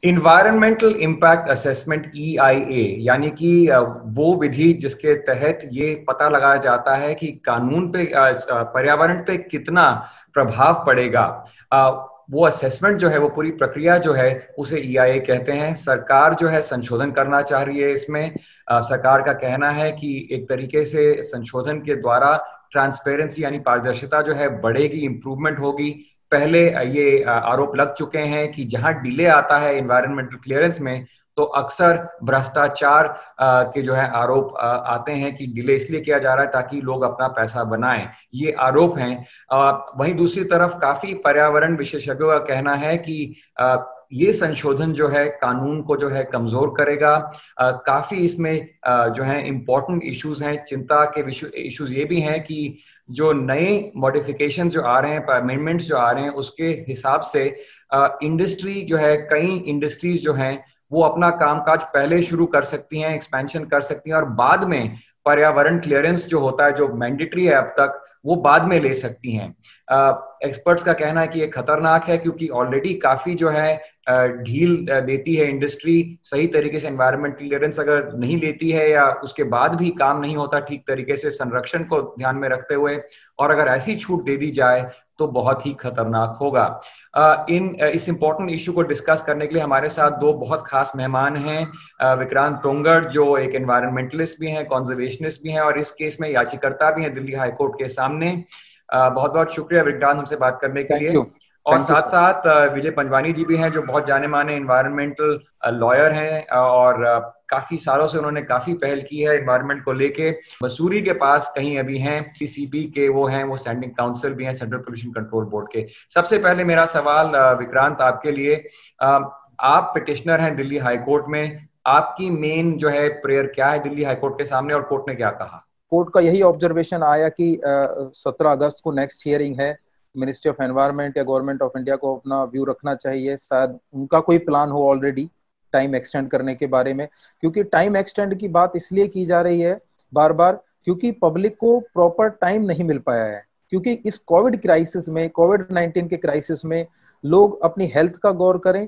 Environmental impact assessment EIA, यानी कि वो विधि जिसके तहत ये पता लगाया जाता है कि कानून पे, पर्यावरण पे कितना प्रभाव पड़ेगा। वो असेसमेंट जो है, वो पूरी प्रक्रिया जो है, उसे EIA कहते हैं। सरकार जो है संशोधन करना चाह रही है इसमें। सरकार का कहना है कि एक तरीके से संशोधन के द्वारा ट्रांसपेरेंसी यानी पारदर्शिता जो है बढ़ेगी, इंप्रूवमेंट होगी। पहले ये आरोप लग चुके हैं कि जहां डिले आता है एनवायरमेंटल क्लियरेंस में, तो अक्सर भ्रष्टाचार के जो है आरोप आते हैं कि डिले इसलिए किया जा रहा है ताकि लोग अपना पैसा बनाएं। ये आरोप हैं। वहीं दूसरी तरफ काफी पर्यावरण विशेषज्ञों का कहना है कि ये संशोधन जो है कानून को जो है कमजोर करेगा। काफी इसमें जो है इम्पोर्टेंट इश्यूज हैं, चिंता के इश्यूज ये भी हैं कि जो नए मॉडिफिकेशन जो आ रहे हैं, अमेंडमेंट्स जो आ रहे हैं, उसके हिसाब से इंडस्ट्री जो है, कई इंडस्ट्रीज जो हैं वो अपना कामकाज पहले शुरू कर सकती हैं, एक्सपेंशन कर सकती हैं, और बाद में पर्यावरण क्लियरेंस जो होता है, जो मैंडेटरी है अब तक, वो बाद में ले सकती हैं। एक्सपर्ट्स का कहना है कि ये खतरनाक है क्योंकि ऑलरेडी काफी जो है ढील देती है इंडस्ट्री। सही तरीके से एनवायरमेंट क्लियरेंस अगर नहीं लेती है या उसके बाद भी काम नहीं होता ठीक तरीके से संरक्षण को ध्यान में रखते हुए, और अगर ऐसी छूट दे दी जाए तो बहुत ही खतरनाक होगा। इस इम्पोर्टेंट इशू को डिस्कस करने के लिए हमारे साथ दो बहुत खास मेहमान हैं। विक्रांत तोंगड़ जो एक एनवायरमेंटलिस्ट भी हैं, कॉन्जर्वेशनिस्ट भी हैं, और इस केस में याचिकर्ता भी हैं दिल्ली हाईकोर्ट के सामने। बहुत बहुत शुक्रिया विक्रांत हमसे बात करने के लिए। और साथ साथ विजय पंजवानी जी भी हैं जो बहुत जाने माने एनवायरमेंटल लॉयर हैं, और काफी सालों से उन्होंने काफी पहल की है एनवायरमेंट को लेके। मसूरी के पास कहीं अभी हैं, PCB के वो हैं, वो स्टैंडिंग काउंसिल भी हैं सेंट्रल पोल्यूशन कंट्रोल बोर्ड के। सबसे पहले मेरा सवाल विक्रांत आपके लिए, आप पिटिशनर हैं दिल्ली हाईकोर्ट में, आपकी मेन जो है प्रेयर क्या है दिल्ली हाईकोर्ट के सामने, और कोर्ट ने क्या कहा? कोर्ट का यही ऑब्जर्वेशन आया कि 17 अगस्त को नेक्स्ट हियरिंग है। मिनिस्ट्री ऑफ एनवायरनमेंट या गवर्नमेंट ऑफ इंडिया को अपना व्यू रखना चाहिए। शायद उनका कोई प्लान हो ऑलरेडी टाइम एक्सटेंड करने के बारे में, क्योंकि टाइम एक्सटेंड की बात इसलिए की जा रही है बार बार क्योंकि पब्लिक को प्रॉपर टाइम नहीं मिल पाया है। क्योंकि इस कोविड क्राइसिस में, कोविड-19 के क्राइसिस में लोग अपनी हेल्थ का गौर करें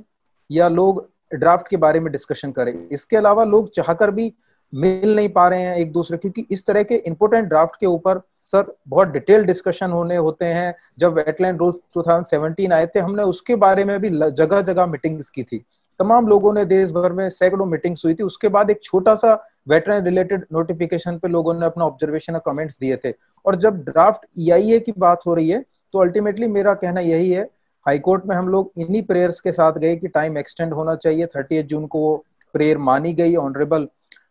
या लोग ड्राफ्ट के बारे में डिस्कशन करें। इसके अलावा लोग चाहकर भी मिल नहीं पा रहे हैं एक दूसरे, क्योंकि इस तरह के इंपोर्टेंट ड्राफ्ट के ऊपर सर बहुत डिटेल डिस्कशन होते हैं। जब वेटलैंड रूल्स 2017 आए थे, हमने उसके बारे में भी जगह जगह मीटिंग्स की थी। तमाम लोगों ने, देश भर में सैकड़ों मीटिंग्स हुई थी। उसके बाद एक छोटा सा वेटलैंड रिलेटेड नोटिफिकेशन पे लोगों ने अपना ऑब्जर्वेशन और कमेंट्स दिए थे। और जब ड्राफ्ट EIA की बात हो रही है तो अल्टीमेटली मेरा कहना यही है, हाईकोर्ट में हम लोग इन्हीं प्रेयर्स के साथ गए कि टाइम एक्सटेंड होना चाहिए। 30 जून को वो प्रेयर मानी गई। ऑनरेबल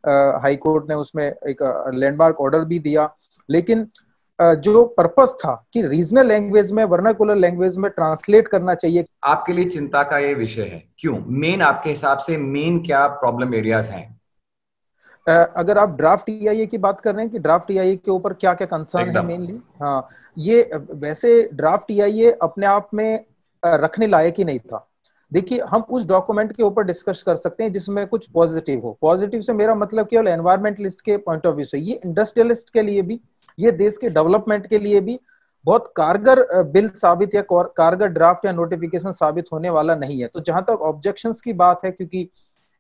हाई कोर्ट ने उसमें एक लैंडमार्क ऑर्डर भी दिया। लेकिन जो पर्पस था कि रीजनल लैंग्वेज में, वर्नाकुलर लैंग्वेज में ट्रांसलेट करना चाहिए। आपके लिए चिंता का ये विषय है, क्यों? मेन आपके हिसाब से मेन क्या प्रॉब्लम एरियाज हैं? अगर आप ड्राफ्ट EIA की बात कर रहे हैं कि ड्राफ्ट EIA के ऊपर क्या क्या कंसर्न है मेनली, हाँ, ये वैसे ड्राफ्ट EIA अपने आप में रखने लायक ही नहीं था। देखिए, हम उस डॉक्यूमेंट के ऊपर डिस्कस कर सकते हैं जिसमें कुछ पॉजिटिव हो। पॉजिटिव से मेरा मतलब केवल एनवायरमेंटलिस्ट के पॉइंट ऑफ व्यू से, ये इंडस्ट्रियलिस्ट के लिए भी, ये देश के डेवलपमेंट के लिए भी बहुत कारगर बिल साबित या कारगर ड्राफ्ट या नोटिफिकेशन साबित होने वाला नहीं है। तो जहां तक ऑब्जेक्शंस की बात है, क्योंकि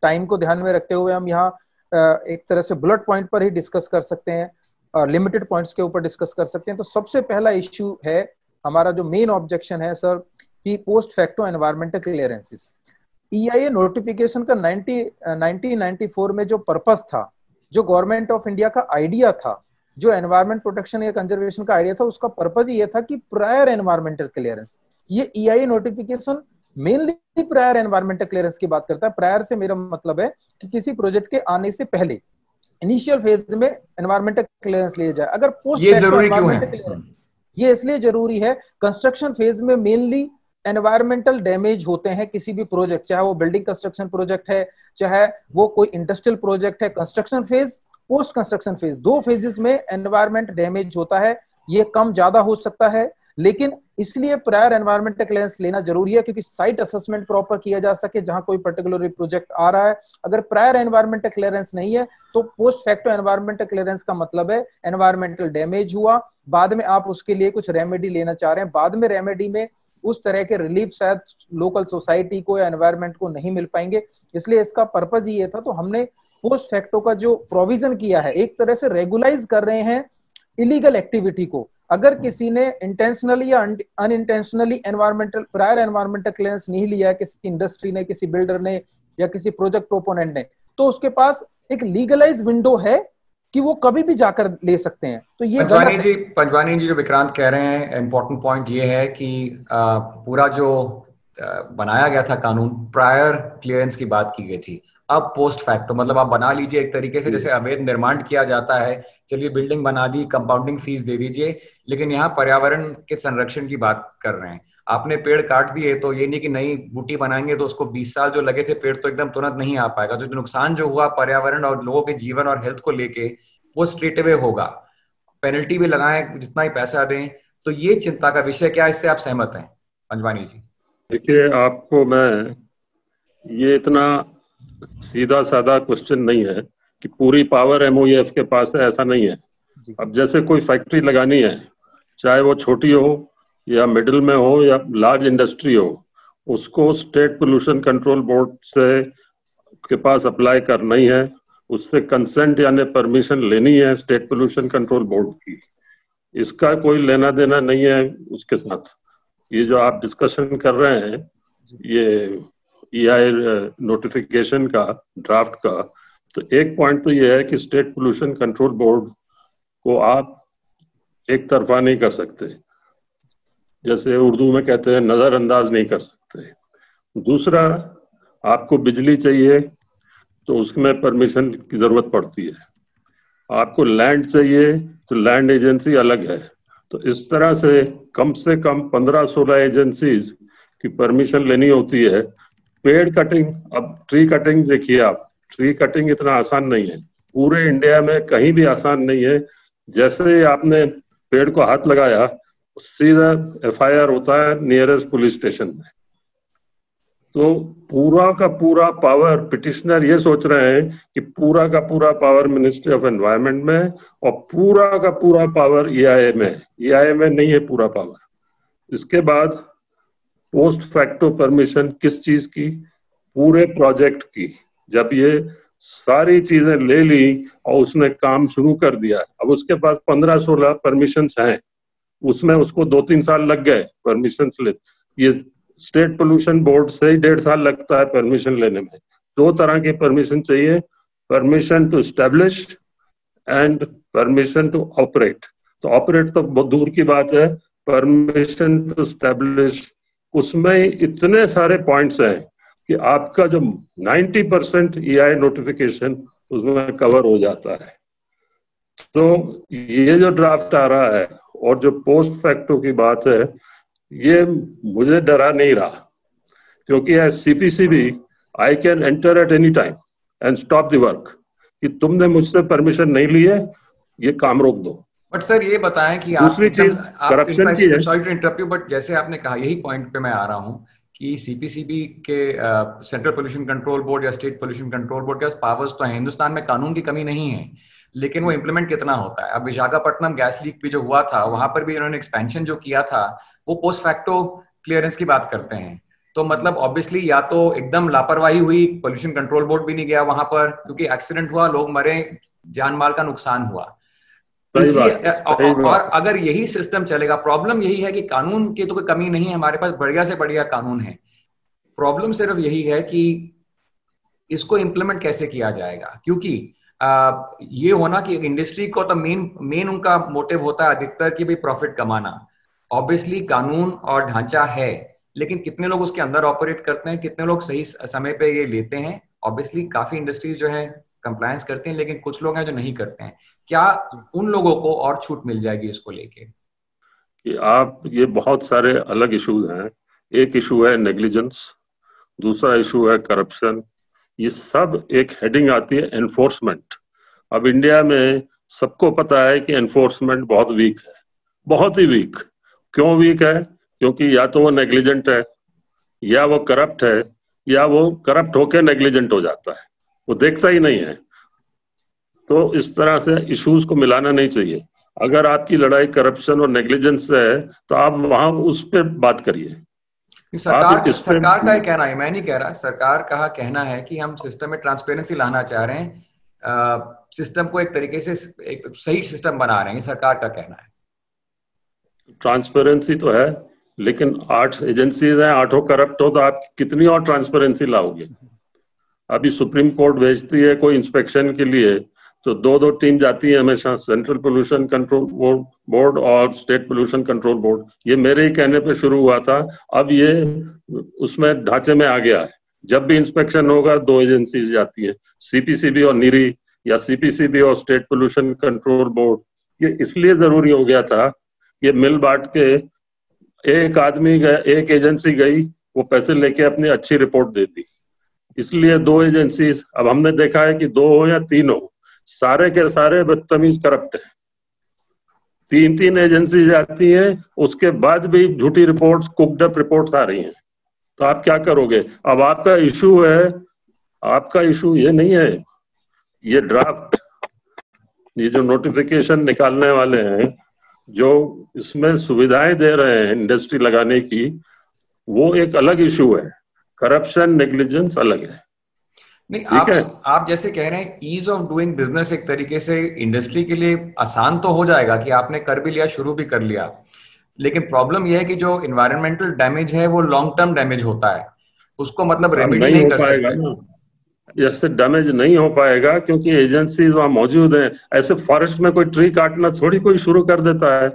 टाइम को ध्यान में रखते हुए हम यहाँ एक तरह से बुलेट पॉइंट पर ही डिस्कस कर सकते हैं, लिमिटेड पॉइंट्स के ऊपर डिस्कस कर सकते हैं। तो सबसे पहला इश्यू है, हमारा जो मेन ऑब्जेक्शन है सर, कि post facto environmental clearances. EIA notification का 1994 में जो पर्पस था, जो गवर्नमेंट ऑफ इंडिया का आइडिया था, जो एनवायरमेंट प्रोटेक्शन या कंजर्वेशन का आइडिया था, उसका पर्पस ये था कि प्रायर एनवायरमेंटल क्लियरेंस। ये EIA notification mainly prior environmental clearance की बात करता है। प्रायर से मेरा मतलब है कि किसी प्रोजेक्ट के आने से पहले इनिशियल फेज में एनवायरमेंटल क्लियरेंस लिया जाए। अगर पोस्ट फैक्टो एनवायरमेंटल क्लियरेंस, ये इसलिए जरूरी है, कंस्ट्रक्शन फेज में मेनली एनवायरमेंटल डैमेज होते हैं किसी भी प्रोजेक्ट, चाहे वो बिल्डिंग कंस्ट्रक्शन प्रोजेक्ट है, चाहे वो कोई इंडस्ट्रियल प्रोजेक्ट है। Construction phase, post construction phase, दो फेजेस में एनवायरमेंट डैमेज होता है। ये कम ज्यादा हो सकता है, लेकिन इसलिए प्रायर एनवायरमेंटल क्लियरेंस लेना जरूरी है, क्योंकि साइट असेसमेंट प्रॉपर किया जा सके जहां कोई पर्टिकुलर प्रोजेक्ट आ रहा है। अगर प्रायर एनवायरमेंटल क्लियरेंस नहीं है तो पोस्ट फैक्टो एनवायरमेंटल क्लियरेंस का मतलब है एनवायरमेंटल डैमेज हुआ, बाद में आप उसके लिए कुछ रेमेडी लेना चाह रहे हैं, बाद में रेमेडी में उस तरह के रिलीफ शायद लोकल सोसाइटी को या एनवायरनमेंट को नहीं मिल पाएंगे। इसलिए इसका पर्पज ही ये था। तो हमने पोस्ट फैक्टो का जो प्रोविजन किया है, एक तरह से रेगुलाइज कर रहे हैं इलीगल एक्टिविटी को। अगर किसी ने इंटेंशनली या अनइंटेंशनली प्रायर एनवायरमेंटल क्लियरेंस नहीं लिया है, किसी इंडस्ट्री ने, किसी बिल्डर ने या किसी प्रोजेक्ट प्रोपोनेंट ने, तो उसके पास एक लीगलाइज विंडो है कि वो कभी भी जाकर ले सकते हैं। तो ये पंजवानी जी जो विक्रांत कह रहे हैं, इम्पोर्टेंट पॉइंट ये है कि पूरा जो बनाया गया था कानून, प्रायर क्लियरेंस की बात की गई थी। अब पोस्ट फैक्टो मतलब आप बना लीजिए एक तरीके से जैसे अवैध निर्माण किया जाता है, चलिए बिल्डिंग बना दी, कंपाउंडिंग फीस दे दीजिए, लेकिन यहाँ पर्यावरण के संरक्षण की बात कर रहे हैं। आपने पेड़ काट दिए तो ये नहीं कि नई बूटी बनाएंगे तो उसको 20 साल जो लगे थे पेड़ तो एकदम तुरंत नहीं आ पाएगा। तो नुकसान जो हुआ पर्यावरण और लोगों के जीवन और हेल्थ को लेके वो स्ट्रेट अवे होगा। पेनल्टी भी लगाएं, जितना ही पैसा दें। तो ये चिंता का विषय क्या, इससे आप सहमत हैं पंजवानी जी? देखिए, आपको मैं ये इतना सीधा साधा क्वेश्चन नहीं है कि पूरी पावर एमओएफ के पास है, ऐसा नहीं है। अब जैसे कोई फैक्ट्री लगानी है, चाहे वो छोटी हो या मिडिल में हो या लार्ज इंडस्ट्री हो, उसको स्टेट पोल्यूशन कंट्रोल बोर्ड से के पास अप्लाई करना ही है, उससे कंसेंट यानी परमिशन लेनी है स्टेट पोल्यूशन कंट्रोल बोर्ड की। इसका कोई लेना देना नहीं है उसके साथ। ये जो आप डिस्कशन कर रहे हैं, ये EI नोटिफिकेशन का, ड्राफ्ट का, तो एक पॉइंट तो ये है कि स्टेट पोल्यूशन कंट्रोल बोर्ड को आप एक तरफा नहीं कर सकते, जैसे उर्दू में कहते हैं नजरअंदाज नहीं कर सकते। दूसरा, आपको बिजली चाहिए तो उसमें परमिशन की जरूरत पड़ती है। आपको लैंड चाहिए तो लैंड एजेंसी अलग है। तो इस तरह से कम 15-16 एजेंसीज की परमिशन लेनी होती है। पेड़ कटिंग, अब ट्री कटिंग देखिए आप, ट्री कटिंग इतना आसान नहीं है, पूरे इंडिया में कहीं भी आसान नहीं है। जैसे आपने पेड़ को हाथ लगाया, सीधा FIR होता है नियरेस्ट पुलिस स्टेशन में। तो पूरा का पूरा पावर, पिटिशनर ये सोच रहे हैं कि पूरा का पूरा पावर मिनिस्ट्री ऑफ एनवायरनमेंट में और पूरा का पूरा पावर EIA में। EIA में नहीं है पूरा पावर। इसके बाद पोस्ट फैक्टो परमिशन किस चीज की? पूरे प्रोजेक्ट की। जब ये सारी चीजें ले ली और उसने काम शुरू कर दिया, अब उसके पास 15-16 परमिशन हैं, उसमें उसको 2-3 साल लग गए परमिशन ले। ये स्टेट पोल्यूशन बोर्ड से ही 1.5 साल लगता है परमिशन लेने में। 2 तरह की परमिशन चाहिए, permission to establish and permission to operate. तो ऑपरेट तो बहुत दूर की बात है, परमिशन टू एस्टेब्लिश उसमें इतने सारे पॉइंट्स हैं कि आपका जो 90% EI नोटिफिकेशन उसमें कवर हो जाता है। तो ये जो ड्राफ्ट आ रहा है और जो पोस्ट फैक्टो की बात है, ये मुझे डरा नहीं रहा, क्योंकि as CPCB I can enter at any time and stop the work कि तुमने मुझसे परमिशन नहीं ली है, ये काम रोक दो। बट सर ये बताएं कि दूसरी चीज करप्शन की है। Sorry to interrupt you, but जैसे आपने कहा, यही पॉइंट पे मैं आ रहा हूँ कि CPCB के सेंट्रल पोल्यूशन कंट्रोल बोर्ड या स्टेट पोल्यूशन कंट्रोल बोर्ड के पास पावर्स तो है, हिंदुस्तान में कानून की कमी नहीं है, लेकिन वो इम्प्लीमेंट कितना होता है? अब विशाखापट्टनम गैस लीक भी जो हुआ था, वहां पर भी इन्होंने एक्सपेंशन जो किया था, वो पोस्ट फैक्टो क्लियरेंस की बात करते हैं। तो मतलब ऑब्वियसली या तो एकदम लापरवाही हुई, पोल्यूशन कंट्रोल बोर्ड भी नहीं गया वहां पर, क्योंकि एक्सीडेंट हुआ, लोग मरे, जान माल का नुकसान हुआ। और अगर यही सिस्टम चलेगा, प्रॉब्लम यही है कि कानून की तो कोई कमी नहीं है, हमारे पास बढ़िया से बढ़िया कानून है। प्रॉब्लम सिर्फ यही है कि इसको इम्प्लीमेंट कैसे किया जाएगा, क्योंकि ये होना कि इंडस्ट्री को तो मेन उनका मोटिव होता है अधिकतर कि भाई प्रॉफिट कमाना। ऑब्वियसली कानून और ढांचा है, लेकिन कितने लोग उसके अंदर ऑपरेट करते हैं, कितने लोग सही समय पे ये लेते हैं? ऑब्वियसली काफी इंडस्ट्रीज जो है कंप्लायंस करते हैं, लेकिन कुछ लोग हैं जो नहीं करते हैं। क्या उन लोगों को और छूट मिल जाएगी इसको लेके? कि आप, ये बहुत सारे अलग इश्यूज हैं। एक इशू है नेग्लिजेंस, दूसरा इशू है करप्शन, ये सब एक हेडिंग आती है एनफोर्समेंट। अब इंडिया में सबको पता है कि एनफोर्समेंट बहुत वीक है, बहुत ही वीक। क्यों वीक है? क्योंकि या तो वो नेग्लिजेंट है, या वो करप्ट है, या वो करप्ट होकर नेग्लिजेंट हो जाता है, वो देखता ही नहीं है। तो इस तरह से इश्यूज को मिलाना नहीं चाहिए। अगर आपकी लड़ाई करप्शन और नेग्लिजेंस से है तो आप वहां उस पर बात करिए, सरकार का ही कहना है, मैं नहीं कह रहा, सरकार का कहना है कि हम सिस्टम में ट्रांसपेरेंसी लाना चाह रहे हैं, सिस्टम को एक तरीके से एक सही सिस्टम बना रहे हैं, सरकार का कहना है। ट्रांसपेरेंसी तो है, लेकिन 8 एजेंसीज हैं, 8 करप्ट हो तो आप कितनी और ट्रांसपेरेंसी लाओगे? अभी सुप्रीम कोर्ट भेजती है कोई इंस्पेक्शन के लिए तो 2-2 टीम जाती है हमेशा, सेंट्रल पोल्यूशन कंट्रोल बोर्ड और स्टेट पोल्यूशन कंट्रोल बोर्ड। ये मेरे ही कहने पे शुरू हुआ था, अब ये उसमें ढांचे में आ गया है। जब भी इंस्पेक्शन होगा 2 एजेंसीज जाती है, सीपीसीबी और नीरी, या सीपीसीबी और स्टेट पोल्यूशन कंट्रोल बोर्ड। ये इसलिए जरूरी हो गया था, ये मिल बांट के एक आदमी गया, एक एजेंसी गई, वो पैसे लेके अपनी अच्छी रिपोर्ट देती, इसलिए 2 एजेंसीज। अब हमने देखा है कि 2 हो या 3 हो, सारे के सारे बदतमीज करप्ट है। 3-3 एजेंसी आती हैं, उसके बाद भी झूठी रिपोर्ट्स, कुक्ड अप रिपोर्ट्स आ रही हैं, तो आप क्या करोगे? अब आपका इशू है, आपका इशू ये नहीं है, ये ड्राफ्ट, ये जो नोटिफिकेशन निकालने वाले हैं, जो इसमें सुविधाएं दे रहे हैं इंडस्ट्री लगाने की, वो एक अलग इशू है। करप्शन, नेग्लिजेंस अलग है। नहीं, आप जैसे कह रहे हैं ईज ऑफ डूइंग बिजनेस एक तरीके से इंडस्ट्री के लिए आसान तो हो जाएगा कि आपने कर भी लिया, शुरू भी कर लिया, लेकिन प्रॉब्लम यह है कि जो इन्वायरमेंटल डैमेज है वो लॉन्ग टर्म डैमेज होता है, उसको मतलब रेमेडी नहीं कर सकते। ऐसे डैमेज नहीं हो पाएगा क्योंकि एजेंसीज वहां मौजूद हैं। ऐसे फॉरेस्ट में कोई ट्री काटना थोड़ी कोई शुरू कर देता है।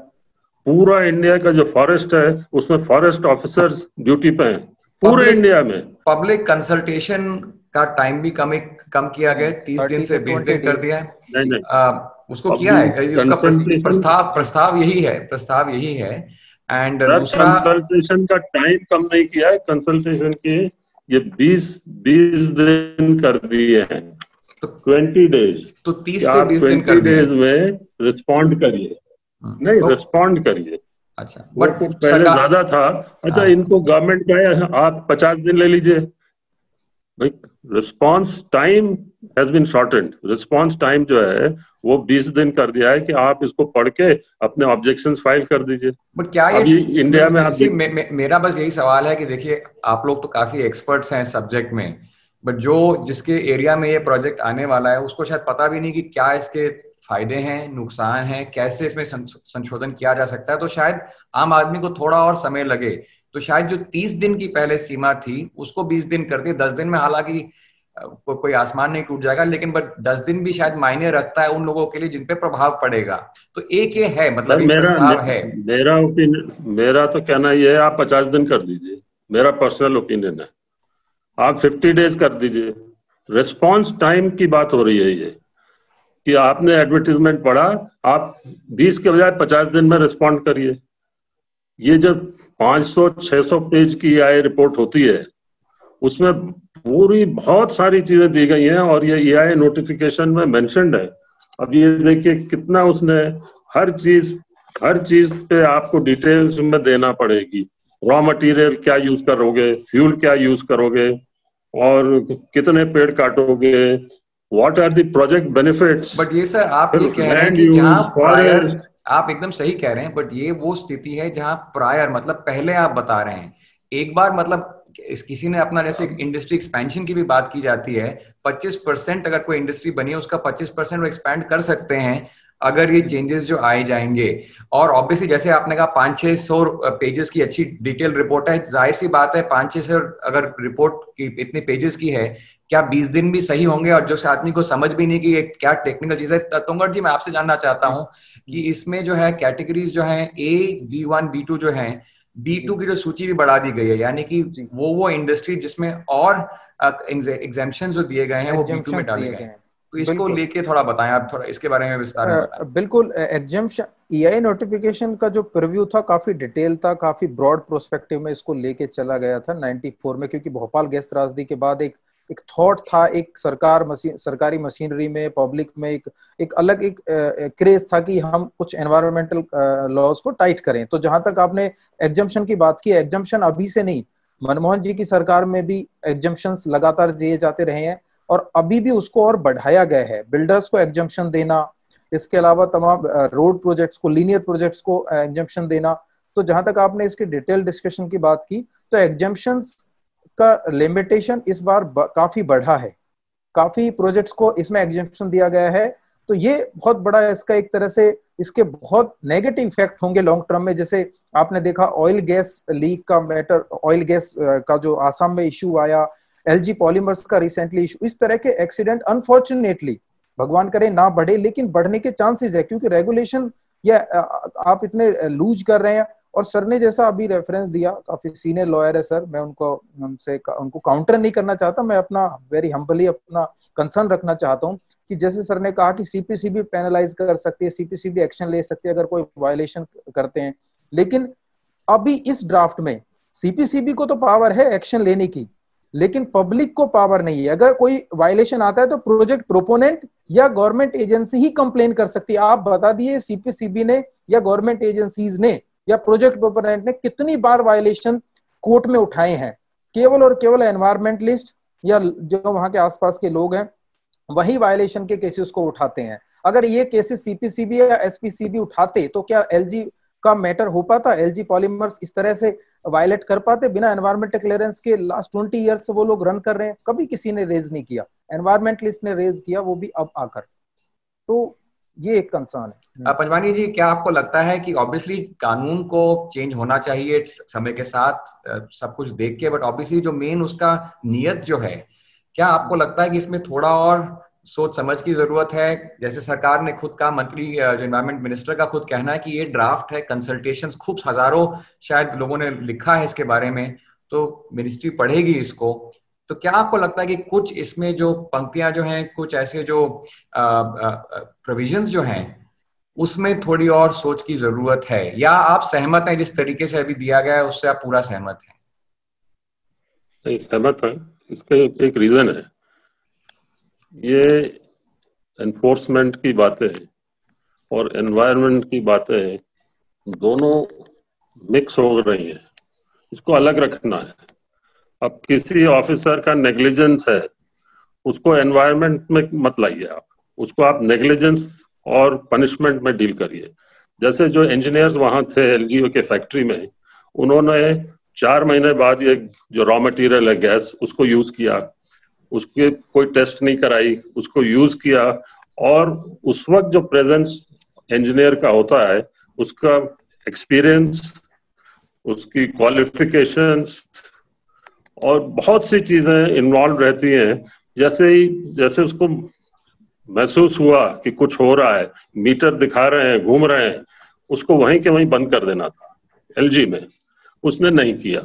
पूरा इंडिया का जो फॉरेस्ट है उसमें फॉरेस्ट ऑफिसर्स ड्यूटी पे हैं पूरे इंडिया में। पब्लिक कंसल्टेशन का टाइम भी कम किया गया, 30 दिन से 20 दिन कर दिया है। नहीं, उसको किया है, उसका प्रस्ताव यही है। एंड दूसरा, कंसल्टेशन का टाइम कम नहीं किया है, कंसल्टेशन के ये 20 दिन कर दिए हैं, तो 20 डेज, तो 30 से 20 दिन कर दिए में रिस्पॉन्ड करिए, नहीं रिस्पॉन्ड करिए। अच्छा, बट पहले ज्यादा था। अच्छा, इनको गवर्नमेंट का है, आप 50 दिन ले लीजिए। Response time has been shortened. Response time जो है वो 20 दिन कर दिया है कि आप इसको पढ़ के अपने ऑब्जेक्शंस फाइल कर दीजिए। बट क्या ये इंडिया में आप मेरा बस यही सवाल है कि देखिए, आप लोग तो काफी एक्सपर्ट्स हैं सब्जेक्ट में, बट जिसके एरिया में ये प्रोजेक्ट आने वाला है उसको शायद पता भी नहीं कि क्या इसके फायदे हैं, नुकसान हैं, कैसे इसमें संशोधन किया जा सकता है। तो शायद आम आदमी को थोड़ा और समय लगे, तो शायद जो 30 दिन की पहले सीमा थी उसको 20 दिन कर दिए। 10 दिन में हालांकि कोई आसमान नहीं टूट जाएगा, लेकिन बट 10 दिन भी शायद मायने रखता है उन लोगों के लिए जिन पे प्रभाव पड़ेगा। तो एक ये है, मतलब मेरा तो कहना ये है, आप 50 दिन कर दीजिए, मेरा पर्सनल ओपिनियन है। आप 50 डेज कर दीजिए। रिस्पॉन्स टाइम की बात हो रही है ये, कि आपने एडवर्टीजमेंट पढ़ा, आप 20 के बजाय 50 दिन में रिस्पॉन्ड करिए। ये जो 500-600 पेज की AI रिपोर्ट होती है उसमें पूरी बहुत सारी चीजें दी गई हैं और ये AI नोटिफिकेशन में मेंशन्ड है। अब ये देखिए कितना उसने हर चीज पे आपको डिटेल्स में देना पड़ेगी। रॉ मटेरियल क्या यूज करोगे, फ्यूल क्या यूज करोगे, और कितने पेड़ काटोगे, what are the project benefits. But ये सर आप ये कह रहे हैं कि जहां प्रायर, आप एकदम सही कह रहे हैं, बट ये वो स्थिति है जहां प्रायर मतलब पहले आप बता रहे हैं। एक बार मतलब किसी ने अपना, जैसे इंडस्ट्री एक्सपेंशन की भी बात की जाती है, 25% अगर कोई इंडस्ट्री बनी है उसका 25% वो एक्सपैंड कर सकते हैं अगर ये चेंजेस जो आए जाएंगे। और ऑब्वियसली जैसे आपने कहा 500-600 पेजेस की अच्छी डिटेल रिपोर्ट है, जाहिर सी बात है 500-600 अगर रिपोर्ट की इतने पेजेस की है, क्या 20 दिन भी सही होंगे? और जो आदमी को समझ भी नहीं कि ये क्या टेक्निकल चीज है। तोंगड़ जी, मैं आपसे जानना चाहता हूँ कि इसमें जो है कैटेगरीज जो है A, B1, B2 जो है, B2 की जो सूची भी बढ़ा दी गई है, यानी कि वो इंडस्ट्री जिसमें और एग्जेम्पशंस जो दिए गए हैं वो B2 में डाले गए हैं। तो इसको लेके थोड़ा बताएं आप, थोड़ा इसके बारे में विस्तार में बताएं। बिल्कुल, एग्जेम्पशन EIA नोटिफिकेशन का जो प्रीव्यू था काफी डिटेल था, काफी ब्रॉड प्रोस्पेक्टिव में इसको लेके चला गया था 94 में, क्योंकि भोपाल गैस त्रासदी के बाद एक थॉट था, एक सरकारी मशीनरी में, पब्लिक में एक अलग क्रेज था कि हम कुछ एनवायरमेंटल लॉज को टाइट करें। तो जहां तक आपने एग्जम्पशन की बात की, एग्जम्पशन अभी से नहीं, मनमोहन जी की सरकार में भी एग्जम्पशंस लगातार दिए जाते रहे हैं और अभी भी उसको और बढ़ाया गया है। बिल्डर्स को एग्जम्पशन देना, इसके अलावा तमाम रोड प्रोजेक्ट्स को, लीनियर प्रोजेक्ट्स को एग्जम्पशन देना, तो जहां तक आपने इसकी डिटेल डिस्कशन की बात की, तो एग्जेम्पशंस का लिमिटेशन इस बार काफी बढ़ा है, काफी प्रोजेक्ट्स को इसमें एग्जेम्पशन दिया गया है। तो ये बहुत बड़ा है, इसका एक तरह से इसके बहुत नेगेटिव इफेक्ट होंगे लॉन्ग टर्म में। जैसे आपने देखा ऑयल गैस लीक का मैटर, ऑयल गैस का जो आसाम में इशू आया, एलजी पॉलीमर्स का रिसेंटली इशू, इस तरह के एक्सीडेंट अनफॉर्चुनेटली भगवान करे ना बढ़े, लेकिन बढ़ने के चांसेस है, क्योंकि रेगुलेशन या आप इतने लूज कर रहे हैं। और सर ने जैसा अभी रेफरेंस दिया, काफी सीनियर लॉयर है सर, मैं उनको काउंटर नहीं करना चाहता, मैं अपना वेरी हम्बली अपना कंसर्न रखना चाहता हूँ कि जैसे सर ने कहा कि सीपीसीबी पेनलाइज कर सकती है, सीपीसीबी एक्शन ले सकती है अगर कोई वायलेशन करते हैं, लेकिन अभी इस ड्राफ्ट में सीपीसीबी को तो पावर है एक्शन लेने की, लेकिन पब्लिक को पावर नहीं है। अगर कोई वायलेशन आता है तो प्रोजेक्ट प्रोपोनेंट या गवर्नमेंट एजेंसी ही कंप्लेन कर सकती है। आप बता दिए सीपीसीबी ने या गवर्नमेंट एजेंसीज ने या प्रोजेक्ट प्रोपोनेंट ने कितनी बार वायलेशन कोर्ट में उठाए हैं? केवल और केवल एनवायरमेंटलिस्ट या जो वहां के आसपास के लोग हैं वही वायलेशन के केसेस को उठाते हैं। अगर ये केसेस सीपीसीबी या एसपीसीबी उठाते तो क्या एलजी का मैटर हो पाता? एलजी पॉलीमर्स इस तरह से वायलेट कर पाते बिना एनवायरमेंटल क्लियरेंस के? लास्ट 20 ईयर्स से वो लोग रन कर रहे हैं, कभी किसी ने रेज नहीं किया, एनवायरमेंटलिस्ट ने रेज किया, वो भी अब आकर। तो ये एक कंसर्न है। पंजवानी जी, क्या आपको लगता है कि ऑब्वियसली कानून को चेंज होना चाहिए समय के साथ, सब कुछ देख के, बट ऑब्वियसली जो मेन उसका नियत जो है, क्या आपको लगता है कि इसमें थोड़ा और सोच समझ की जरूरत है? जैसे सरकार ने खुद कहा, मंत्री जो एनवायरमेंट मिनिस्टर का खुद कहना है कि ये ड्राफ्ट है, कंसल्टेशंस खूब हजारों शायद लोगों ने लिखा है इसके बारे में, तो मिनिस्ट्री पढ़ेगी इसको। तो क्या आपको लगता है कि कुछ इसमें जो पंक्तियां जो हैं, कुछ ऐसे जो प्रोविजंस जो हैं, उसमें थोड़ी और सोच की जरूरत है, या आप सहमत हैं जिस तरीके से अभी दिया गया है उससे आप पूरा सहमत हैं? नहीं, सहमत है। इसका एक रीजन है, ये एनफोर्समेंट की बातें और एनवायरनमेंट की बातें दोनों मिक्स हो रही हैं, इसको अलग रखना है। अब किसी ऑफिसर का नेग्लिजेंस है, उसको एनवायरनमेंट में मत लाइए, आप उसको आप नेग्लिजेंस और पनिशमेंट में डील करिए। जैसे जो इंजीनियर्स वहां थे एलजीओ के फैक्ट्री में, उन्होंने 4 महीने बाद ये जो रॉ मटेरियल है गैस, उसको यूज किया, उसके कोई टेस्ट नहीं कराई, उसको यूज किया, और उस वक्त जो प्रेजेंस इंजीनियर का होता है, उसका एक्सपीरियंस, उसकी क्वालिफिकेशंस और बहुत सी चीजें इन्वॉल्व रहती हैं। जैसे उसको महसूस हुआ कि कुछ हो रहा है, मीटर दिखा रहे हैं, घूम रहे हैं, उसको वहीं के वहीं बंद कर देना था एलजी में। उसने नहीं किया,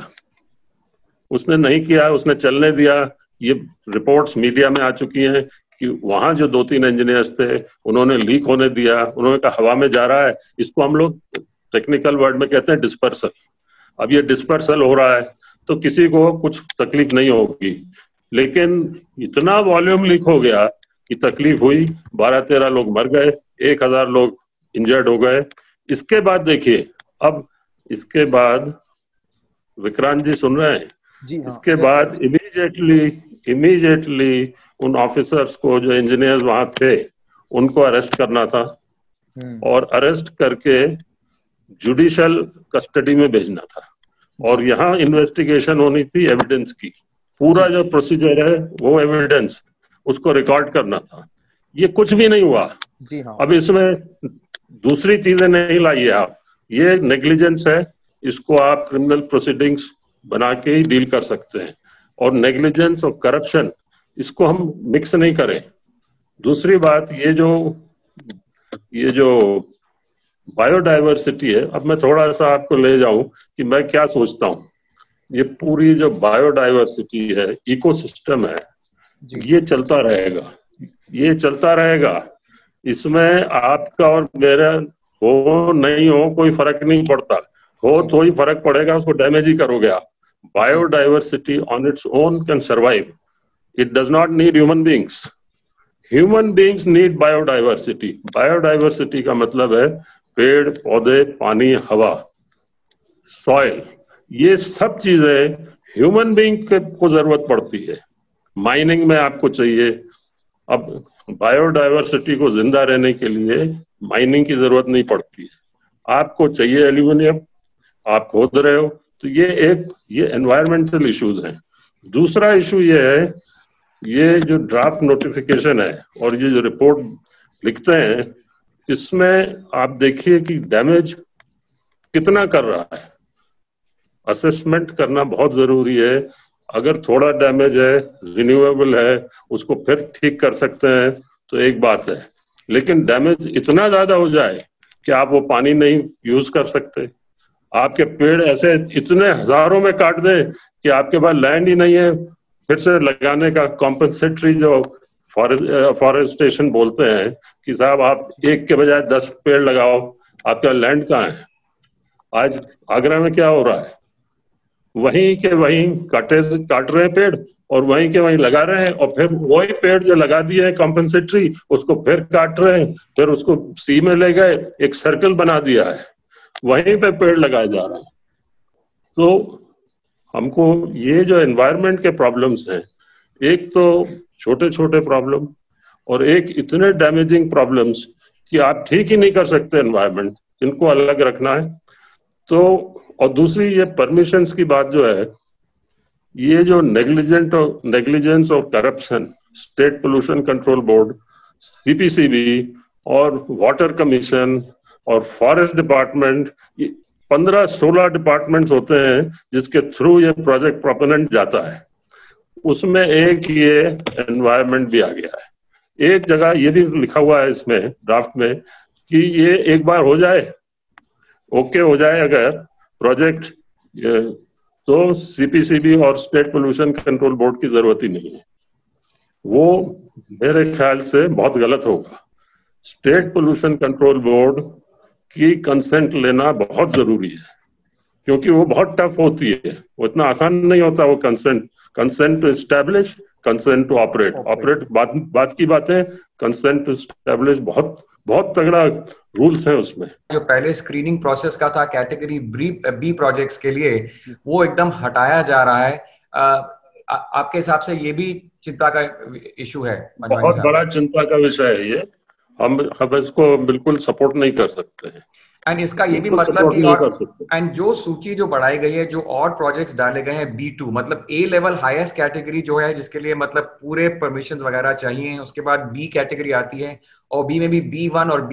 उसने चलने दिया। ये रिपोर्ट्स मीडिया में आ चुकी हैं कि वहां जो 2-3 इंजीनियर्स थे, उन्होंने लीक होने दिया, उन्होंने कहा हवा में जा रहा है, इसको हम लोग टेक्निकल वर्ड में कहते हैं डिस्पर्सल। अब ये डिस्पर्सल हो रहा है तो किसी को कुछ तकलीफ नहीं होगी, लेकिन इतना वॉल्यूम लीक हो गया कि तकलीफ हुई, 12-13 लोग मर गए, 1000 लोग इंजर्ड हो गए। इसके बाद देखिए, अब इसके बाद विक्रांत जी सुन रहे हैं? जी हाँ, इसके बाद इमीडिएटली उन ऑफिसर्स को, जो इंजीनियर्स वहां थे, उनको अरेस्ट करना था और अरेस्ट करके जुडिशियल कस्टडी में भेजना था, और यहाँ इन्वेस्टिगेशन होनी थी एविडेंस की। पूरा जो प्रोसीजर है वो एविडेंस, उसको रिकॉर्ड करना था। ये कुछ भी नहीं हुआ। जी हाँ। अब इसमें दूसरी चीजें नहीं लाइए आप, ये नेग्लिजेंस है, इसको आप क्रिमिनल प्रोसीडिंग्स बना के ही डील कर सकते हैं, और नेग्लिजेंस और करप्शन, इसको हम मिक्स नहीं करें। दूसरी बात, ये जो बायोडाइवर्सिटी है, अब मैं थोड़ा सा आपको ले जाऊं कि मैं क्या सोचता हूं। ये पूरी जो बायोडाइवर्सिटी है, इकोसिस्टम है, ये चलता रहेगा। इसमें आपका और मेरा हो नहीं हो कोई फर्क नहीं पड़ता, हो तो ही फर्क पड़ेगा, उसको डैमेज ही करोगे आप। Biodiversity on its own can survive, it does not need human beings. Human beings need biodiversity. Biodiversity का मतलब है पेड़ पौधे, पानी, हवा, सॉइल, ये सब चीजें ह्यूमन बींग को जरूरत पड़ती है। माइनिंग में आपको चाहिए, अब बायोडाइवर्सिटी को जिंदा रहने के लिए माइनिंग की जरूरत नहीं पड़ती है। आपको चाहिए एल्यूमिनियम, आप खोद रहे हो, तो ये एनवायरमेंटल इश्यूज हैं। दूसरा इशू ये है, ये जो ड्राफ्ट नोटिफिकेशन है और ये जो रिपोर्ट लिखते हैं, इसमें आप देखिए कि डैमेज कितना कर रहा है। असेसमेंट करना बहुत जरूरी है। अगर थोड़ा डैमेज है, रिन्यूएबल है, उसको फिर ठीक कर सकते हैं तो एक बात है, लेकिन डैमेज इतना ज्यादा हो जाए कि आप वो पानी नहीं यूज कर सकते, आपके पेड़ ऐसे इतने हजारों में काट दे कि आपके पास लैंड ही नहीं है फिर से लगाने का कॉम्पनसेटरी, जो फॉरेस्टेशन बोलते हैं कि साहब आप एक के बजाय 10 पेड़ लगाओ, आपका लैंड कहाँ है। आज आगरा में क्या हो रहा है, वहीं के वहीं काट रहे हैं पेड़ और वहीं के वहीं लगा रहे हैं, और फिर वही पेड़ जो लगा दिए हैं कॉम्पनसेटरी उसको फिर काट रहे हैं, फिर उसको सी में ले गए, एक सर्कल बना दिया है, वहीं पे पेड़ लगाए जा रहे हैं। तो हमको ये जो एनवायरनमेंट के प्रॉब्लम्स हैं, एक तो छोटे छोटे प्रॉब्लम और एक इतने डैमेजिंग प्रॉब्लम्स कि आप ठीक ही नहीं कर सकते एनवायरनमेंट, इनको अलग रखना है। तो और दूसरी ये परमिशंस की बात जो है, ये जो नेग्लिजेंस और corruption, state pollution control board, CPCB और वाटर कमीशन और फॉरेस्ट डिपार्टमेंट, 15-16 डिपार्टमेंट्स होते हैं जिसके थ्रू ये प्रोजेक्ट प्रोपोनेंट जाता है। उसमें एक ये एनवायरनमेंट भी आ गया है। एक जगह ये भी लिखा हुआ है इसमें ड्राफ्ट में कि ये एक बार हो जाए, ओके हो जाए अगर प्रोजेक्ट, तो सीपीसीबी और स्टेट पोल्यूशन कंट्रोल बोर्ड की जरूरत ही नहीं है। वो मेरे ख्याल से बहुत गलत होगा। स्टेट पोल्यूशन कंट्रोल बोर्ड की कंसेंट लेना बहुत जरूरी है, क्योंकि वो बहुत टफ होती है, वो इतना आसान नहीं होता। वो consent to establish, consent to operate बात की बात है, कंसेंट टू एस्टैब्लिश बहुत तगड़ा रूल्स हैं उसमें। जो पहले स्क्रीनिंग प्रोसेस का था कैटेगरी बी प्रोजेक्ट्स के लिए, वो एकदम हटाया जा रहा है। आपके हिसाब से ये भी चिंता का इशू है? बहुत बड़ा चिंता का विषय है ये, हम इसको बिल्कुल सपोर्ट नहीं कर सकते हैं। एंड इसका ये भी मतलब कि एंड जो सूची जो बढ़ाई गई है, जो और प्रोजेक्ट्स डाले गए हैं B2, मतलब A लेवल हाईएस्ट कैटेगरी जो है, जिसके लिए मतलब पूरे परमिशंस वगैरह चाहिए, उसके बाद B कैटेगरी आती है और B में भी B1 और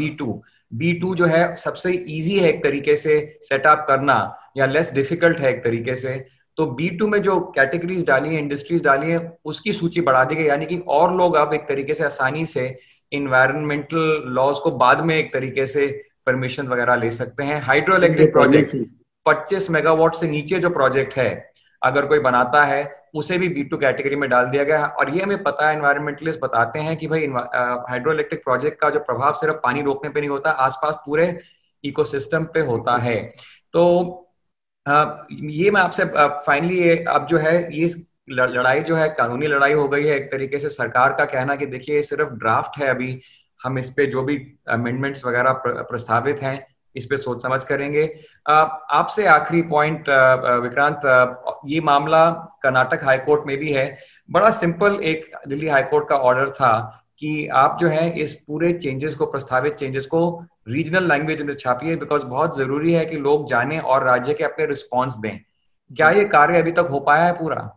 B2 जो है सबसे इजी है एक तरीके से सेटअप करना, या लेस डिफिकल्ट है एक तरीके से। तो B2 में जो कैटेगरीज डाली है, इंडस्ट्रीज डाली है, उसकी सूची बढ़ा दी गई, यानी कि और लोग अब एक तरीके से आसानी से इन्वायरमेंटल लॉज को बाद में एक तरीके से परमिशन वगैरह ले सकते हैं। हाइड्रो इलेक्ट्रिक प्रोजेक्ट 25 मेगावाट से नीचे जो प्रोजेक्ट है, अगर कोई बनाता है, उसे भी B2 कैटेगरी में डाल दिया गया है। और ये हमें पता है, एनवायरमेंटलिस्ट बताते हैं कि भाई हाइड्रो इलेक्ट्रिक प्रोजेक्ट का जो प्रभाव सिर्फ पानी रोकने पे नहीं होता, आसपास पूरे इकोसिस्टम पे होता है। तो ये मैं आपसे फाइनली अब जो है, ये लड़ाई जो है कानूनी लड़ाई हो गई है एक तरीके से। सरकार का कहना कि देखिए ये सिर्फ ड्राफ्ट है, अभी हम इस पे जो भी अमेंडमेंट्स वगैरह प्रस्तावित हैं इस पे सोच समझ करेंगे। आपसे आखिरी पॉइंट विक्रांत, ये मामला कर्नाटक हाईकोर्ट में भी है। बड़ा सिंपल एक दिल्ली हाईकोर्ट का ऑर्डर था कि आप जो है इस पूरे चेंजेस को, प्रस्तावित चेंजेस को रीजनल लैंग्वेज में छापिए, बिकॉज बहुत जरूरी है कि लोग जाने और राज्य के अपने रिस्पॉन्स दें। क्या ये कार्य अभी तक हो पाया है पूरा?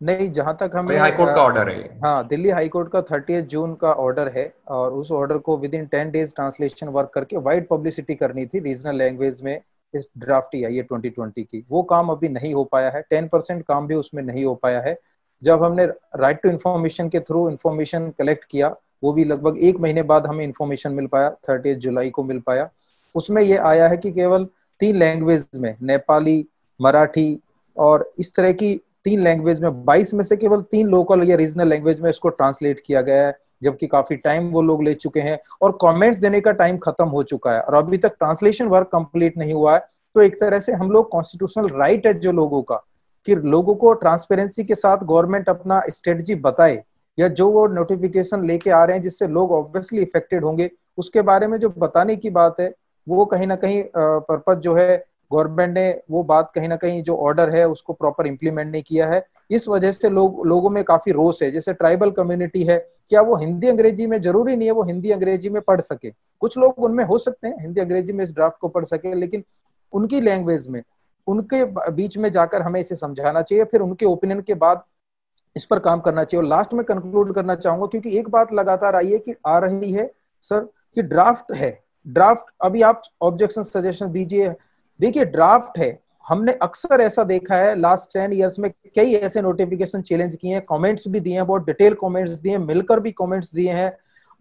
नहीं, जहां तक हमें हाईकोर्ट का ऑर्डर है। हाँ, दिल्ली हाईकोर्ट का 30 जून का ऑर्डर है, और उस ऑर्डर को with in 10 days translation work करके वाइड पब्लिसिटी करनी थी रीजनल लैंग्वेज में इस ड्राफ्ट EIA 2020 की। वो काम अभी नहीं हो पाया है, 10% काम भी उसमें नहीं हो पाया है। जब हमने राइट टू इन्फॉर्मेशन के थ्रू इन्फॉर्मेशन कलेक्ट किया, वो भी लगभग 1 महीने बाद हमें इन्फॉर्मेशन मिल पाया, 30 जुलाई को मिल पाया। उसमें ये आया है कि केवल 3 लैंग्वेज में, नेपाली, मराठी और इस तरह की 3 लैंग्वेज में, 22 में से केवल 3 लोकल या रीजनल लैंग्वेज में इसको ट्रांसलेट किया गया है, जबकि काफी टाइम वो लोग ले चुके हैं और कमेंट्स देने का टाइम खत्म हो चुका है और अभी तक ट्रांसलेशन वर्क कंप्लीट नहीं हुआ है। तो एक तरह से हम लोग कॉन्स्टिट्यूशनल राइट है जो लोगों का, कि लोगों को ट्रांसपेरेंसी के साथ गवर्नमेंट अपना स्ट्रेटजी बताए, या जो वो नोटिफिकेशन लेके आ रहे हैं जिससे लोग ऑब्वियसली इफेक्टेड होंगे, उसके बारे में जो बताने की बात है, वो कहीं ना कहीं पर्पस जो है गवर्नमेंट ने वो बात कहीं ना कहीं जो ऑर्डर है उसको प्रॉपर इंप्लीमेंट नहीं किया है। इस वजह से लोगों में काफी रोष है। जैसे ट्राइबल कम्युनिटी है, क्या वो हिंदी अंग्रेजी में, जरूरी नहीं है वो हिंदी अंग्रेजी में पढ़ सके, कुछ लोग उनमें हो सकते हैं हिंदी अंग्रेजी में इस ड्राफ्ट को पढ़ सके, लेकिन उनकी लैंग्वेज में उनके बीच में जाकर हमें इसे समझाना चाहिए, फिर उनके ओपिनियन के बाद इस पर काम करना चाहिए। और लास्ट में कंक्लूड करना चाहूंगा, क्योंकि एक बात लगातार आई है कि आ रही है सर कि ड्राफ्ट है, ड्राफ्ट, अभी आप ऑब्जेक्शन सजेशन दीजिए। देखिए ड्राफ्ट है, हमने अक्सर ऐसा देखा है लास्ट 10 इयर्स में, कई ऐसे नोटिफिकेशन चैलेंज किए हैं, कमेंट्स भी दिए हैं, बहुत डिटेल कमेंट्स दिए हैं, मिलकर भी कमेंट्स दिए हैं,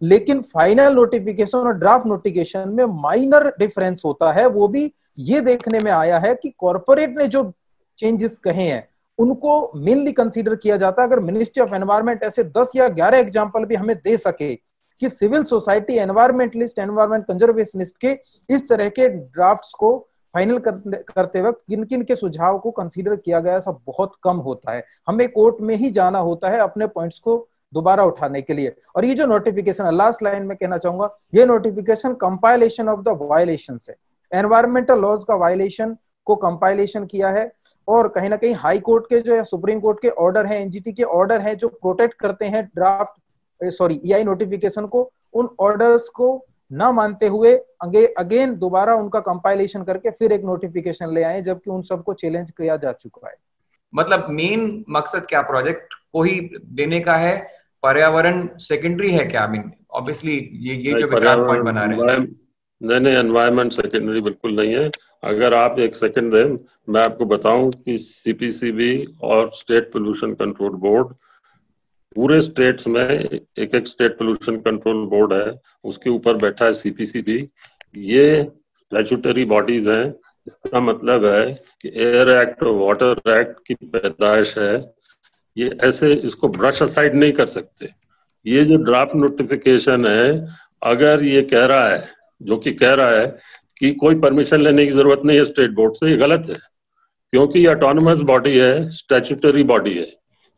लेकिन फाइनल नोटिफिकेशन और ड्राफ्ट नोटिफिकेशन में माइनर डिफरेंस होता है। वो भी ये देखने में आया है कि कॉर्पोरेट ने जो चेंजेस कहे हैं उनको मेनली कंसीडर किया जाता है। अगर मिनिस्ट्री ऑफ एनवायरनमेंट ऐसे 10 या 11 एग्जांपल भी हमें दे सके कि civil society, environmentalist, environment conservationist के इस तरह के ड्राफ्ट्स को फाइनल करते वक्त किन किन के सुझाव को कंसीडर किया गया, सब बहुत कम होता है। हमें कोर्ट में ही जाना होता है अपने पॉइंट्स को दोबारा उठाने के लिए। और ये जो नोटिफिकेशन है, लास्ट लाइन में कहना चाहूंगा, ये notification compilation of the violations है, एनवायरमेंटल लॉज का वायलेशन को कंपाइलेशन किया है। और कहीं ना कहीं हाई कोर्ट के जो सुप्रीम कोर्ट के ऑर्डर हैं, एनजीटी के ऑर्डर हैं जो प्रोटेक्ट करते हैं ड्राफ्ट ईआई नोटिफिकेशन को, उन ऑर्डर्स को ना मानते हुए अगेन दोबारा उनका कंपाइलेशन करके फिर एक नोटिफिकेशन ले आए, जबकि उन सबको चैलेंज किया जा चुका है। मतलब मेन मकसद क्या प्रोजेक्ट को ही देने का है, पर्यावरण सेकेंडरी है क्या? ऑब्वियसली ये जो विक्रांत पॉइंट बना रहे हैं, नहीं, एनवायरमेंट सेकेंडरी बिल्कुल नहीं है। अगर आप एक सेकंड दें, मैं आपको बताऊं कि सीपीसीबी और स्टेट पोल्यूशन कंट्रोल बोर्ड, पूरे स्टेट्स में एक एक स्टेट पोल्यूशन कंट्रोल बोर्ड है, उसके ऊपर बैठा है सीपीसीबी। ये स्टैट्यूटरी बॉडीज हैं। इसका मतलब है कि एयर एक्ट और वाटर एक्ट की पैदाइश है। ये ऐसे इसको ब्रश असाइड नहीं कर सकते। ये जो ड्राफ्ट नोटिफिकेशन है, अगर ये कह रहा है, जो कि कह रहा है कि कोई परमिशन लेने की जरूरत नहीं है स्टेट बोर्ड से, ये गलत है, क्योंकि ये ऑटोनोमस बॉडी है, स्टैट्यूटरी बॉडी है,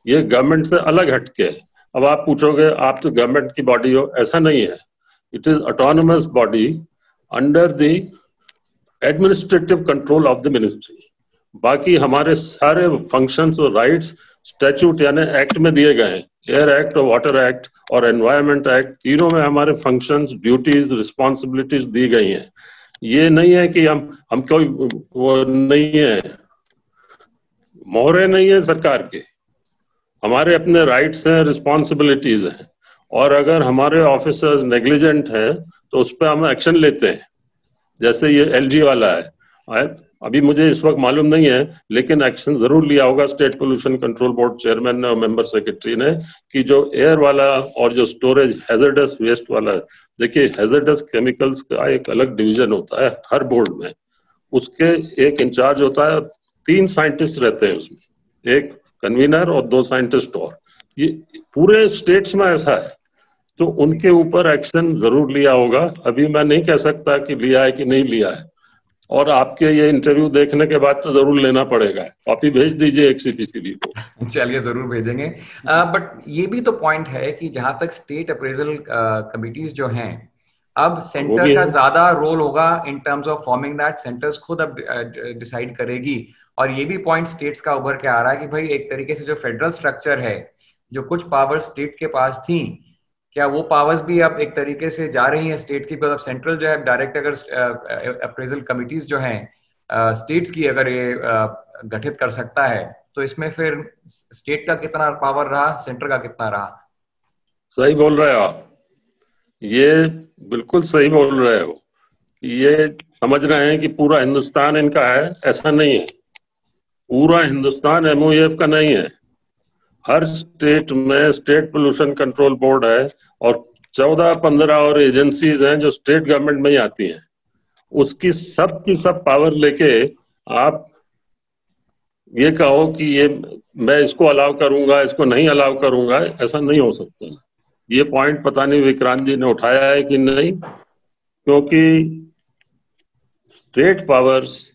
ये गवर्नमेंट से अलग हटके है। अब आप पूछोगे आप तो गवर्नमेंट की बॉडी हो, ऐसा नहीं है। It is autonomous body under the administrative control of the ministry. बाकी हमारे सारे फंक्शंस और राइट्स स्टैट्यूट यानी एक्ट में दिए गए हैं। एयर एक्ट और वाटर एक्ट और एनवायरनमेंट एक्ट, तीनों में हमारे फंक्शंस, ड्यूटीज, रिस्पॉन्सिबिलिटीज दी गई हैं। ये नहीं है कि हम कोई वो नहीं है, मोहरे नहीं है सरकार के, हमारे अपने राइट्स हैं, रिस्पॉन्सिबिलिटीज हैं। और अगर हमारे ऑफिसर्स नेग्लिजेंट हैं तो उस पर हम एक्शन लेते हैं। जैसे ये एलजी वाला है, अभी मुझे इस वक्त मालूम नहीं है, लेकिन एक्शन जरूर लिया होगा state pollution control board chairman ने और मेंबर सेक्रेटरी ने, कि जो एयर वाला और जो स्टोरेज हैजर्डस वेस्ट वाला है, देखिए हैजर्डस केमिकल्स का एक अलग डिवीजन होता है हर बोर्ड में, उसके एक इंचार्ज होता है, 3 साइंटिस्ट रहते हैं उसमें, एक कन्वीनर और 2 साइंटिस्ट। और ये पूरे स्टेट्स में ऐसा है, तो उनके ऊपर एक्शन जरूर लिया होगा। अभी मैं नहीं कह सकता कि लिया है कि नहीं लिया है, और आपके ये इंटरव्यू देखने के बाद तो जरूर लेना पड़ेगा। कॉपी भेज दीजिए एक सीपीसीबी को। चलिए जरूर भेजेंगे। बट ये भी तो पॉइंट है कि जहां तक स्टेट अप्रेजल कमिटीज जो हैं, अब सेंटर का ज्यादा रोल होगा in terms of forming that. Centres खुद अब डिसाइड करेगी। और ये भी पॉइंट स्टेट्स का उभर के आ रहा है कि भाई एक तरीके से जो फेडरल स्ट्रक्चर है, जो कुछ पावर स्टेट के पास थी, क्या वो पावर्स भी अब एक तरीके से जा रही हैं स्टेट की? मतलब सेंट्रल जो है डायरेक्ट अगर अप्रेजल कमिटीज जो हैं स्टेट्स की अगर ये गठित कर सकता है, तो इसमें फिर स्टेट का कितना पावर रहा, सेंटर का कितना रहा? सही बोल रहे हो आप, ये बिल्कुल सही बोल रहे हो। ये समझ रहे हैं कि पूरा हिंदुस्तान इनका है, ऐसा नहीं है। पूरा हिंदुस्तान एमओएफ का नहीं है। हर स्टेट में स्टेट पोल्यूशन कंट्रोल बोर्ड है और 14-15 और एजेंसीज हैं जो स्टेट गवर्नमेंट में ही आती हैं। उसकी सब पावर लेके आप ये कहो कि ये मैं इसको अलाउ करूंगा, इसको नहीं अलाउ करूंगा, ऐसा नहीं हो सकता। ये पॉइंट पता नहीं विक्रांत जी ने उठाया है कि नहीं, क्योंकि state powers,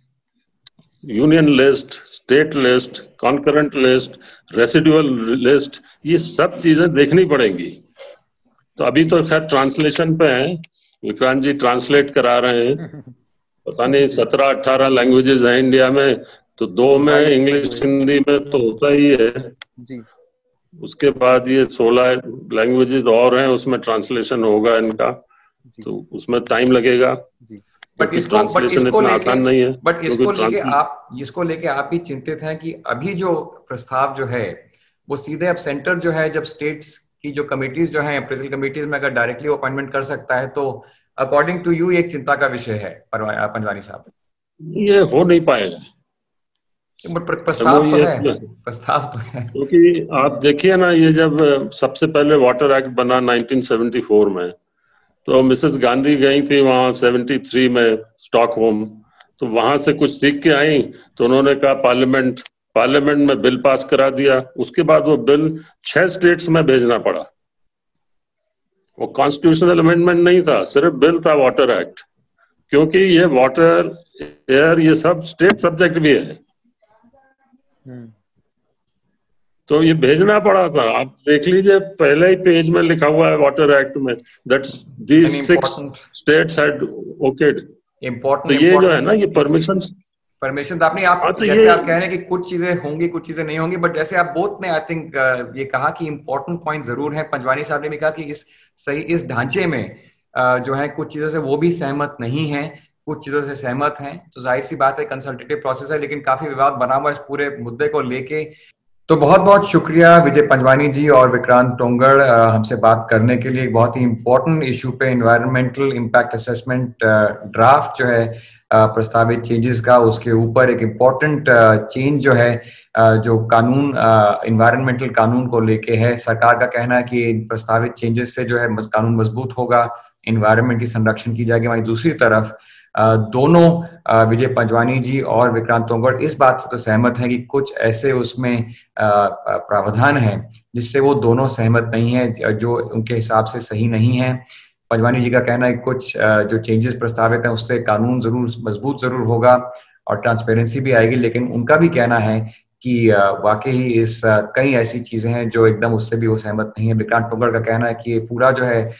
union list, state list, concurrent list, residual list, ये सब चीजें देखनी पड़ेंगी। तो अभी तो खैर ट्रांसलेशन पे हैं, विक्रांत जी ट्रांसलेट करा रहे हैं। पता नहीं 17-18 लैंग्वेजेस हैं इंडिया में, तो 2 में इंग्लिश हिंदी में तो होता ही है जी। उसके बाद ये 16 लैंग्वेजेस और हैं, उसमें ट्रांसलेशन होगा इनका, तो उसमें टाइम लगेगा जी। बट इसको लेके आप भी चिंतित हैं कि अभी जो प्रस्ताव जो है वो सीधे अब सेंटर जो है जब स्टेट्स की जो कमिटीज जो है अप्रेजल कमिटीज में अगर डायरेक्टली अपॉइंटमेंट कर सकता है तो अकॉर्डिंग टू यू एक चिंता का विषय है पंजवानी साहब। ये हो नहीं पाएगा, प्रस्ताव तो है, प्रस्ताव तो है। क्योंकि आप देखिए ना, ये जब सबसे पहले वाटर एक्ट बना 1974 में, तो मिसेस गांधी गई थी वहां 73 में स्टॉकहोम, तो वहां से कुछ सीख के आई, तो उन्होंने कहा पार्लियामेंट में बिल पास करा दिया। उसके बाद वो बिल 6 स्टेट्स में भेजना पड़ा। वो कॉन्स्टिट्यूशनल अमेंडमेंट नहीं था, सिर्फ बिल था वाटर एक्ट, क्योंकि ये वाटर एयर ये सब स्टेट सब्जेक्ट भी है, तो ये भेजना पड़ा था। आप देख लीजिए, पहले ही पेज में लिखा हुआ है वाटर एक्ट में दैट दीज 6 स्टेट्स हैड ओकेड। तो ये जो है ना, ये परमिशन आपने जैसे आप कह रहे हैं कि कुछ चीजें होंगी कुछ चीजें नहीं होंगी, बट जैसे आप बोथ ने आई थिंक ये कहा कि इम्पोर्टेंट पॉइंट जरूर है। पंजवानी साहब ने भी कहा कि इस ढांचे में जो है कुछ चीजों से वो भी सहमत नहीं है, कुछ चीजों से सहमत हैं। तो जाहिर सी बात है कंसल्टेटिव प्रोसेस है, लेकिन काफी विवाद बना हुआ इस पूरे मुद्दे को लेके। तो बहुत बहुत शुक्रिया विजय पंजवानी जी और विक्रांत तोंगड़ हमसे बात करने के लिए। एक बहुत ही इम्पोर्टेंट इशू पे, एनवायरमेंटल इम्पैक्ट असेसमेंट ड्राफ्ट जो है प्रस्तावित चेंजेस का, उसके ऊपर एक इम्पोर्टेंट चेंज जो है जो कानून एनवायरमेंटल कानून को लेके है। सरकार का कहना है कि प्रस्तावित चेंजेस से जो है कानून मजबूत होगा, एनवायरमेंट की संरक्षण की जाएगी। वहीं दूसरी तरफ दोनों विजय पंजवानी जी और विक्रांत तोंगड़ इस बात से तो सहमत हैं कि कुछ ऐसे उसमें प्रावधान हैं जिससे वो दोनों सहमत नहीं है, जो उनके हिसाब से सही नहीं है। पंजवानी जी का कहना है कि कुछ जो चेंजेस प्रस्तावित हैं उससे कानून जरूर मजबूत जरूर होगा और ट्रांसपेरेंसी भी आएगी, लेकिन उनका भी कहना है कि वाकई इस कई ऐसी चीजें हैं जो एकदम उससे भी वो सहमत नहीं है। विक्रांत तोंगड़ का कहना है कि ये पूरा जो है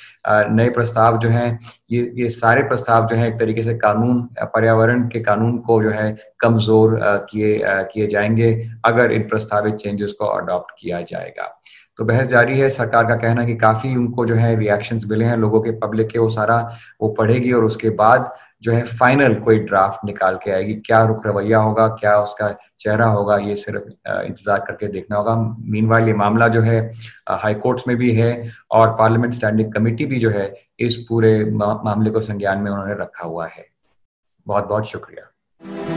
नए प्रस्ताव जो हैं, ये सारे प्रस्ताव जो हैं एक तरीके से कानून, पर्यावरण के कानून को जो है कमजोर किए जाएंगे अगर इन प्रस्तावित चेंजेस को अडॉप्ट किया जाएगा। तो बहस जारी है। सरकार का कहना है कि काफी उनको जो है रिएक्शंस मिले हैं लोगों के, पब्लिक के, वो सारा वो पढ़ेगी और उसके बाद जो है फाइनल कोई ड्राफ्ट निकाल के आएगी। क्या रुख रवैया होगा, क्या उसका चेहरा होगा, ये सिर्फ इंतजार करके देखना होगा। मीनवाइल ये मामला जो है हाई कोर्ट्स में भी है और पार्लियामेंट स्टैंडिंग कमेटी भी जो है इस पूरे मामले को संज्ञान में उन्होंने रखा हुआ है। बहुत बहुत शुक्रिया।